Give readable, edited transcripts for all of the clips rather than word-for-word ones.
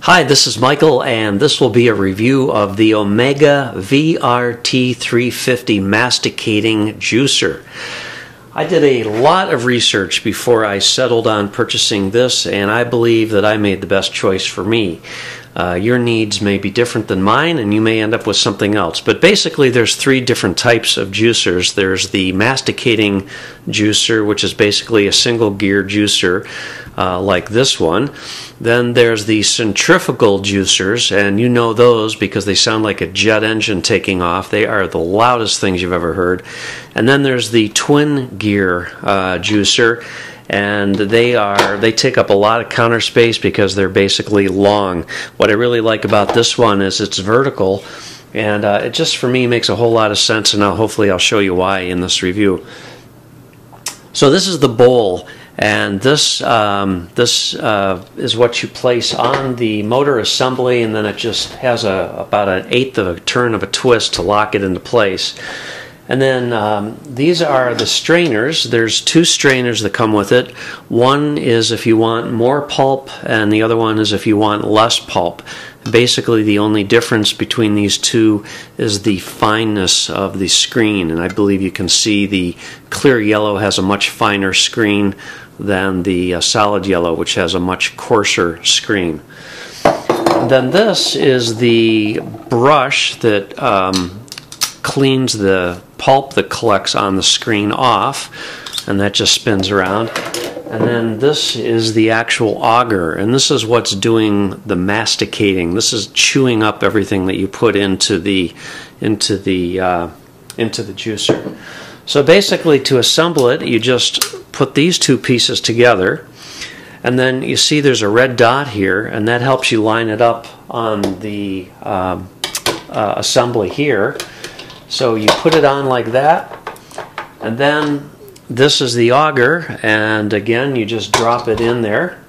Hi, this is Michael, and this will be a review of the Omega VRT350 Masticating Juicer. I did a lot of research before I settled on purchasing this, and I believe that I made the best choice for me. Your needs may be different than mine, and you may end up with something else. But basically, there's three different types of juicers. There's the masticating juicer, which is basically a single gear juicer like this one. Then there's the centrifugal juicers, and you know those because they sound like a jet engine taking off. They are the loudest things you've ever heard. And then there's the twin gear juicer, and they take up a lot of counter space because they're basically long. What I really like about this one is it's vertical, and it just for me makes a whole lot of sense, and hopefully I'll show you why in this review. So this is the bowl, and this is what you place on the motor assembly, and then it just has about an eighth of a turn of a twist to lock it into place. And then these are the strainers. There's two strainers that come with it. One is if you want more pulp, and the other one is if you want less pulp. Basically, the only difference between these two is the fineness of the screen, and I believe you can see the clear yellow has a much finer screen than the solid yellow, which has a much coarser screen. And then this is the brush that cleans the pulp that collects on the screen off, and that just spins around. And then this is the actual auger, and this is what's doing the masticating. This is chewing up everything that you put into the juicer. So basically, to assemble it, you just put these two pieces together, and then you see there's a red dot here, and that helps you line it up on the assembly here. So you put it on like that, and then this is the auger, and again you just drop it in there,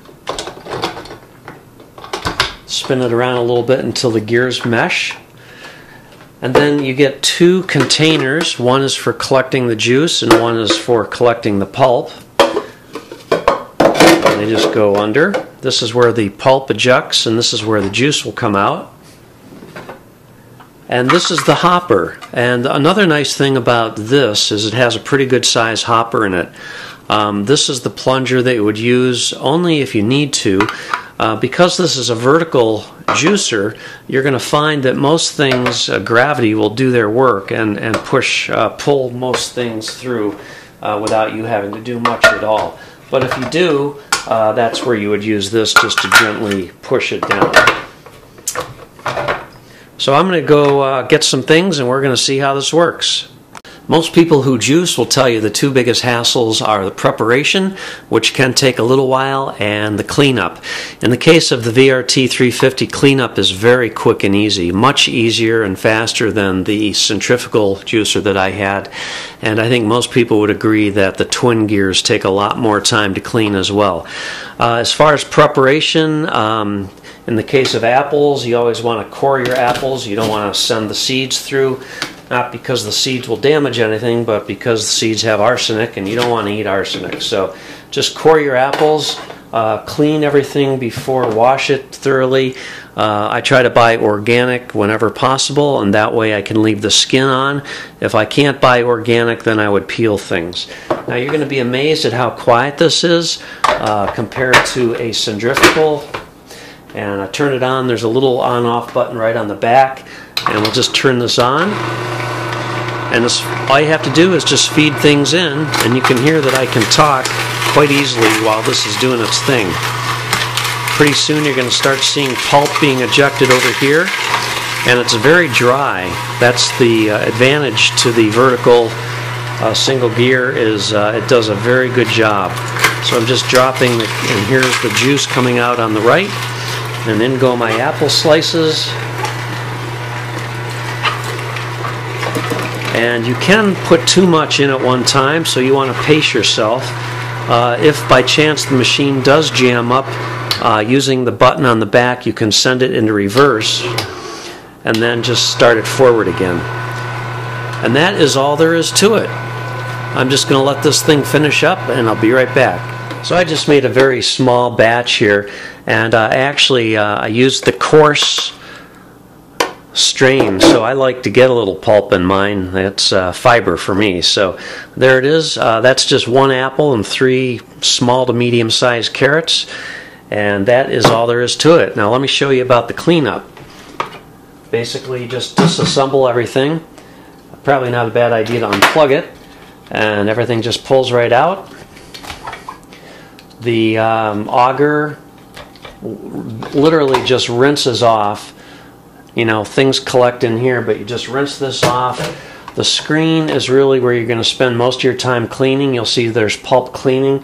spin it around a little bit until the gears mesh, and then you get two containers. One is for collecting the juice and one is for collecting the pulp. And they just go under. This is where the pulp ejects, and this is where the juice will come out. And this is the hopper. And another nice thing about this is it has a pretty good size hopper in it. This is the plunger that you would use only if you need to. Because this is a vertical juicer, you're going to find that most things, gravity will do their work and pull most things through without you having to do much at all. But if you do, that's where you would use this, just to gently push it down. So I'm going to go get some things, and we're going to see how this works. Most people who juice will tell you the two biggest hassles are the preparation, which can take a little while, and the cleanup. In the case of the VRT350, cleanup is very quick and easy, much easier and faster than the centrifugal juicer that I had. And I think most people would agree that the twin gears take a lot more time to clean as well. As far as preparation, in the case of apples, you always want to core your apples. You don't want to send the seeds through, not because the seeds will damage anything, but because the seeds have arsenic, and you don't want to eat arsenic. So just core your apples, clean everything before, wash it thoroughly. I try to buy organic whenever possible, and that way I can leave the skin on. If I can't buy organic, then I would peel things. Now you're going to be amazed at how quiet this is compared to a centrifugal. And I turn it on. There's a little on-off button right on the back, and we'll just turn this on. And this, all you have to do is just feed things in, and you can hear that I can talk quite easily while this is doing its thing. Pretty soon you're going to start seeing pulp being ejected over here, and it's very dry. That's the advantage to the vertical single gear, is it does a very good job. So I'm just dropping, and here's the juice coming out on the right. And then go my apple slices. And you can put too much in at one time, so you want to pace yourself. If by chance the machine does jam up, using the button on the back, you can send it into reverse and then just start it forward again. And that is all there is to it. I'm just going to let this thing finish up, and I'll be right back. So I just made a very small batch here, and I used the coarse strain, so I like to get a little pulp in mine. That's fiber for me. So there it is. That's just 1 apple and 3 small to medium sized carrots, and that is all there is to it. Now let me show you about the cleanup. Basically, you just disassemble everything. Probably not a bad idea to unplug it, and everything just pulls right out. The auger literally just rinses off. You know, things collect in here, but you just rinse this off. The screen is really where you're going to spend most of your time cleaning. You'll see there's pulp clinging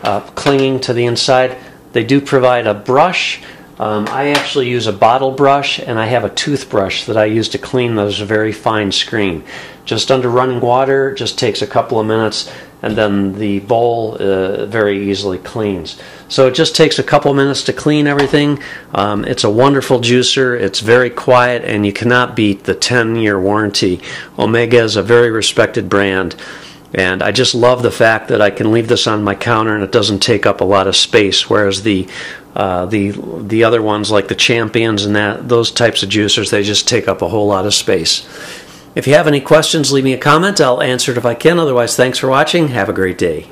to the inside. They do provide a brush. I actually use a bottle brush, and I have a toothbrush that I use to clean those very fine screen. Just under running water, just takes a couple of minutes, and then the bowl very easily cleans. So it just takes a couple of minutes to clean everything. It's a wonderful juicer. It's very quiet, and you cannot beat the 10-year warranty. Omega is a very respected brand. And I just love the fact that I can leave this on my counter and it doesn't take up a lot of space, whereas the other ones like the Champions and those types of juicers, they just take up a whole lot of space. If you have any questions, leave me a comment. I'll answer it if I can. Otherwise, thanks for watching. Have a great day.